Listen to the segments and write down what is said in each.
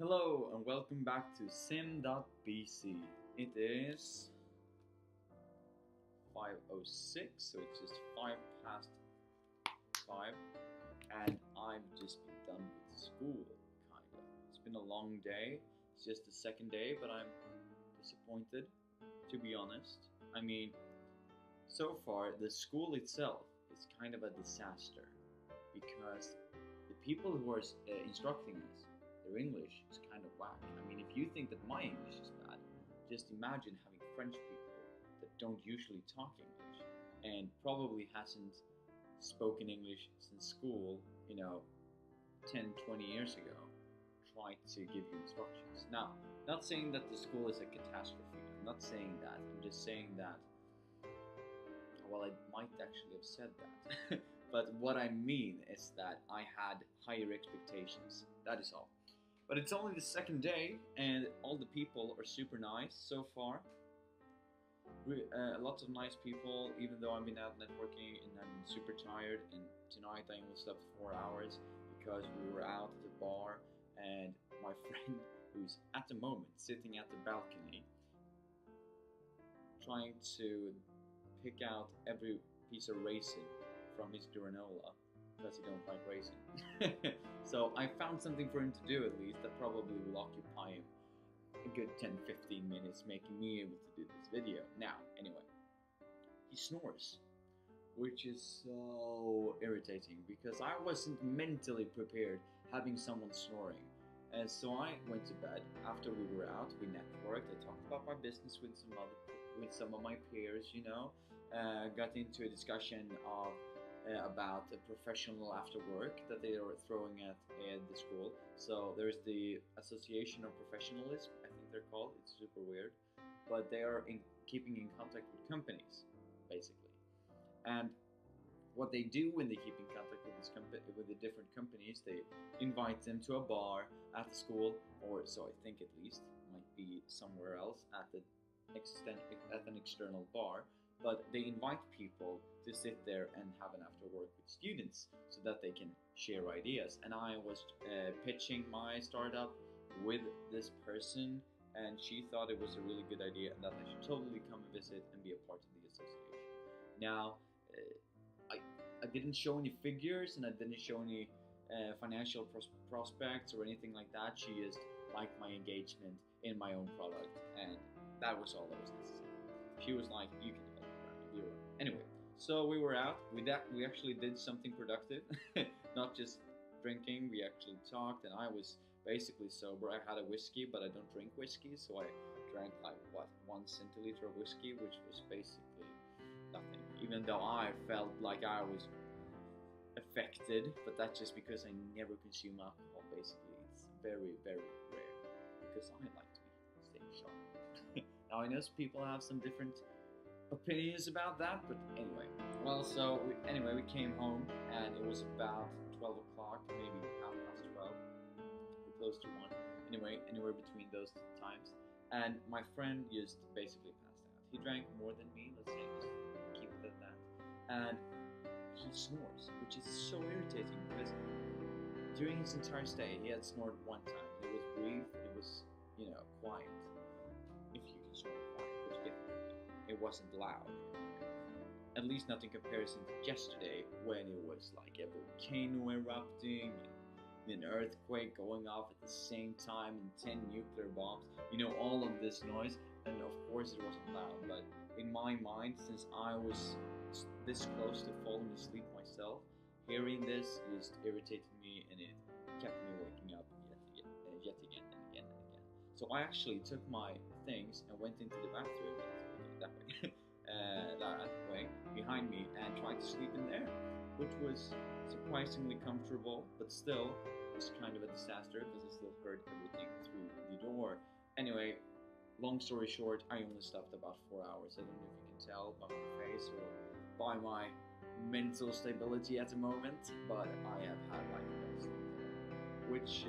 Hello and welcome back to sim.bc. It is 5:06, so it's just 5 past 5, and I've just been done with school, kinda. It's been a long day. It's just the second day, but I'm disappointed, to be honest. I mean, so far, the school itself is kind of a disaster because the people who are instructing us, their English is kind of whack. I mean, if you think that my English is bad, just imagine having French people that don't usually talk English and probably hasn't spoken English since school, 10, 20 years ago, try to give you instructions. Now, not saying that the school is a catastrophe. I'm not saying that. I'm just saying that, well, I might actually have said that. But what I mean is that I had higher expectations. That is all. But it's only the second day, and all the people are super nice so far. Lots of nice people, even though I've been out networking and I'm super tired. And tonight I only slept 4 hours because we were out at the bar, and my friend, who's at the moment sitting at the balcony, trying to pick out every piece of raisin from his granola because he don't like raisin. So I found something for him to do at least that probably will occupy him a good 10-15 minutes, making me able to do this video. Now, anyway, he snores, which is so irritating because I wasn't mentally prepared having someone snoring. And so I went to bed. After we were out, we networked. I talked about my business with some of my peers. Got into a discussion of about a professional after work that they are throwing at the school. So there's the Association of Professionalism, I think they're called. It's super weird, but they are keeping in contact with companies, basically. And what they do when they keep in contact with the different companies, they invite them to a bar at the school, or so I think at least, might be somewhere else at an external bar. But they invite people to sit there and have an after work with students so that they can share ideas. And I was pitching my startup with this person, and she thought it was a really good idea and that I should totally come and visit and be a part of the association. Now, I didn't show any figures and I didn't show any financial prospects or anything like that. She just liked my engagement in my own product, and that was all that was necessary. She was like, "You can develop a brand." Anyway, so we were out. We actually did something productive, not just drinking. We actually talked, and I was basically sober. I had a whiskey, but I don't drink whiskey, so I drank like 1 centiliter of whiskey, which was basically nothing. Even though I felt like I was affected, but that's just because I never consume alcohol. Basically, it's very, very rare because I like to be staying sharp. Now I know people have some different opinions about that, but anyway. Well, so we came home and it was about 12 o'clock, maybe half past 12, or close to 1. Anyway, anywhere between those times. And my friend just basically passed out. He drank more than me, let's say, just keep it at that. And he snores, which is so irritating because during his entire stay, he had snored one time. It was brief, it was, quiet. If you can snore quiet, but you get the idea. It wasn't loud. At least not in comparison to yesterday when it was like a volcano erupting and an earthquake going off at the same time and 10 nuclear bombs. All of this noise, and of course it wasn't loud, but in my mind, since I was this close to falling asleep myself, hearing this just irritated me, and it kept me waking up yet again and again and again. So I actually took my things and went into the bathroom that way behind me and tried to sleep in there, which was surprisingly comfortable, but still was kind of a disaster because I still heard everything through the door. Anyway, long story short, I only slept about 4 hours. I don't know if you can tell by my face or by my mental stability at the moment, but I have had like no sleep today, which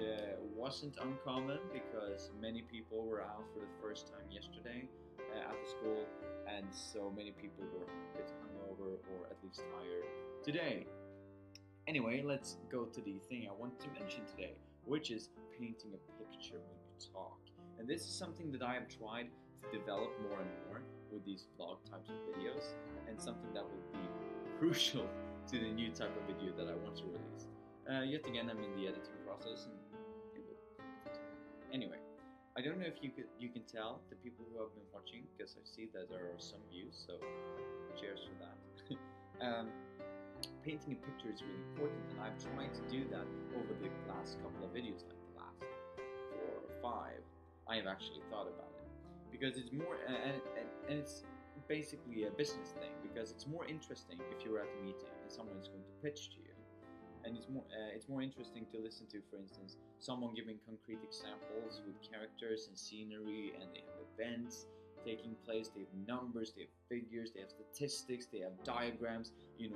wasn't uncommon because many people were out for the first time yesterday at the school, and so many people were a bit hungover or at least tired today. Anyway, let's go to the thing I want to mention today, which is painting a picture when you talk. And this is something that I have tried to develop more and more with these vlog types of videos, and something that will be crucial to the new type of video that I want to release. Yet again, I'm in the editing process, and it will. Anyway, I don't know if you can tell the people who have been watching, because I see that there are some views, so cheers for that. Painting a picture is really important, and I've tried to do that over the last couple of videos, like the last 4 or 5. I have actually thought about it because it's more, and it's basically a business thing, because it's more interesting if you're at a meeting and someone's going to pitch to you, and it's more interesting to listen to, for instance, someone giving concrete examples with characters and scenery, and they have events taking place, they have numbers, they have figures, they have statistics, they have diagrams,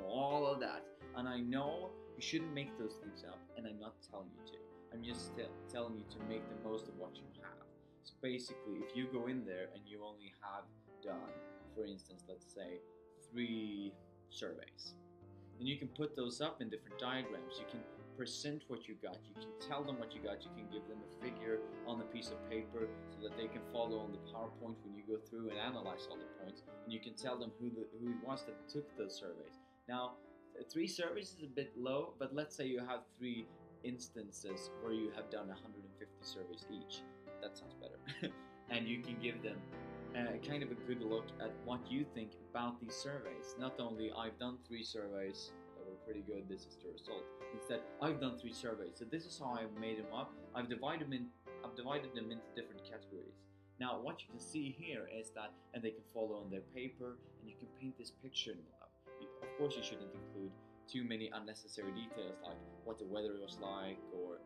all of that. And I know you shouldn't make those things up, and I'm not telling you to. I'm just telling you to make the most of what you have. So basically, if you go in there and you only have done, for instance, let's say 3 surveys, then you can put those up in different diagrams. You can present what you got, you can tell them what you got, you can give them a figure on a piece of paper so that they can follow on the PowerPoint when you go through and analyze all the points, and you can tell them who it was that took those surveys. Now, 3 surveys is a bit low, but let's say you have 3 instances where you have done 150 surveys each. That sounds better. And you can give them kind of a good look at what you think about these surveys. Not only I've done 3 surveys that were pretty good, this is the result. Instead, I've done 3 surveys, so this is how I've made them up. I've divided them into different categories. Now, what you can see here is that, and they can follow on their paper, and you can paint this picture in love. Of course, you shouldn't include too many unnecessary details, like what the weather was like, or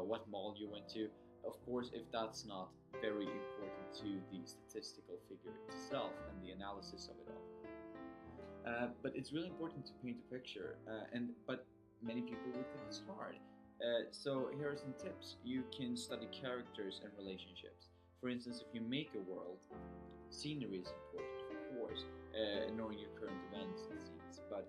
what mall you went to. Of course, if that's not very important to the statistical figure itself and the analysis of it all. But it's really important to paint a picture, but many people would think it's hard. So here are some tips. You can study characters and relationships. For instance, if you make a world, scenery is important, of course, knowing your current events and scenes, but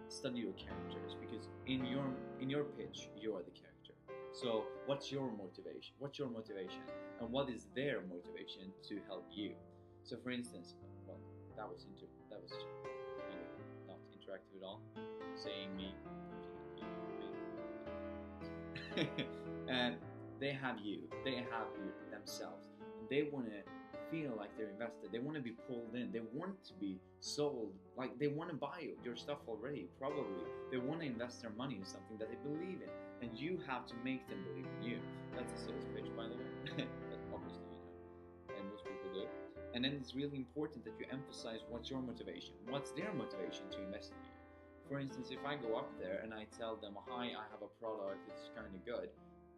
study your characters, because in your pitch, you are the character. So what's your motivation? And what is their motivation to help you? So for instance, well, that was kind of not interactive at all. Saying me, and they have you themselves, and they want to feel like they're invested. They want to be pulled in. They want to be sold. Like, they want to buy your stuff already. Probably they want to invest their money in something that they believe in, and you have to make them believe in you. That's a sales pitch, by the way. But obviously, and most people do. And then it's really important that you emphasize what's your motivation, what's their motivation to invest in you. For instance, if I go up there and I tell them, hi, I have a product, it's kind of good,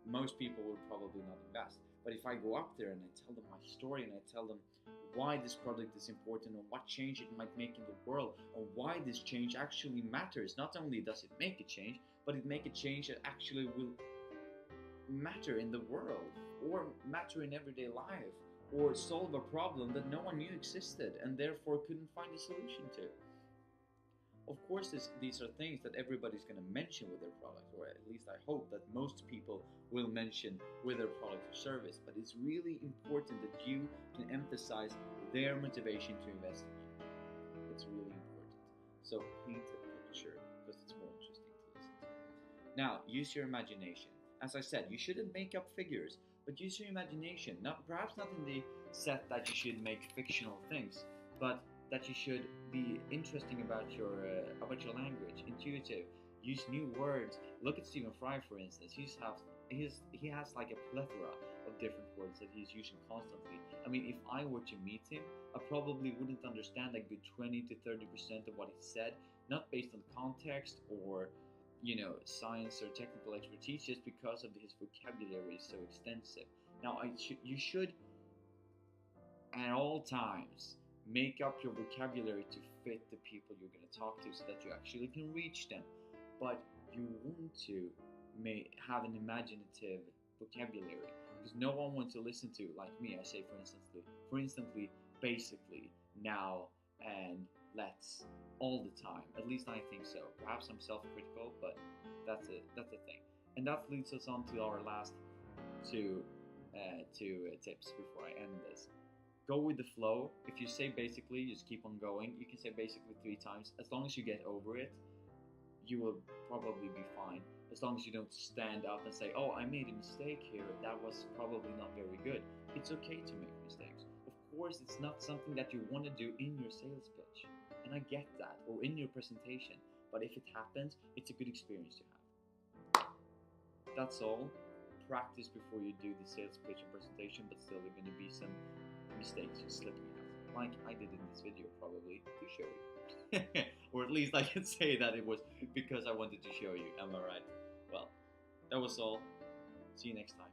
most people will probably not invest. But if I go up there and I tell them my story, and I tell them why this product is important, and what change it might make in the world, and why this change actually matters, not only does it make a change, but it make a change that actually will matter in the world, or matter in everyday life, or solve a problem that no one knew existed and therefore couldn't find a solution to. Of course, these are things that everybody's going to mention with their product, or at least I hope that most people will mention with their product or service. But it's really important that you can emphasize their motivation to invest in you. It's really important. So paint a picture, because it's more interesting to listen to. Now, use your imagination. As I said, you shouldn't make up figures, but use your imagination. Perhaps not in the set that you should make fictional things, but that you should be interesting about your language, intuitive, use new words. Look at Stephen Fry, for instance. He has like a plethora of different words that he's using constantly. I mean, if I were to meet him, I probably wouldn't understand a good 20 to 30% of what he said, not based on context or science or technical expertise, just because of his vocabulary is so extensive. Now, you should at all times make up your vocabulary to fit the people you're going to talk to, so that you actually can reach them. But you want to have an imaginative vocabulary, because no one wants to listen to, like me, I say for instance, basically, now, and let's, all the time. At least I think so. Perhaps I'm self-critical, but that's a thing. And that leads us on to our last two tips before I end this. Go with the flow. If you say basically, just keep on going. You can say basically 3 times. As long as you get over it, you will probably be fine. As long as you don't stand up and say, "Oh, I made a mistake here. That was probably not very good." It's okay to make mistakes. Of course, it's not something that you want to do in your sales pitch, and I get that, or in your presentation. But if it happens, it's a good experience to have. That's all. Practice before you do the sales pitch and presentation, but still, there are going to be some mistakes you're slipping out, like I did in this video, probably to show you. Or at least I can say that it was because I wanted to show you. Am I right? Well, that was all. See you next time.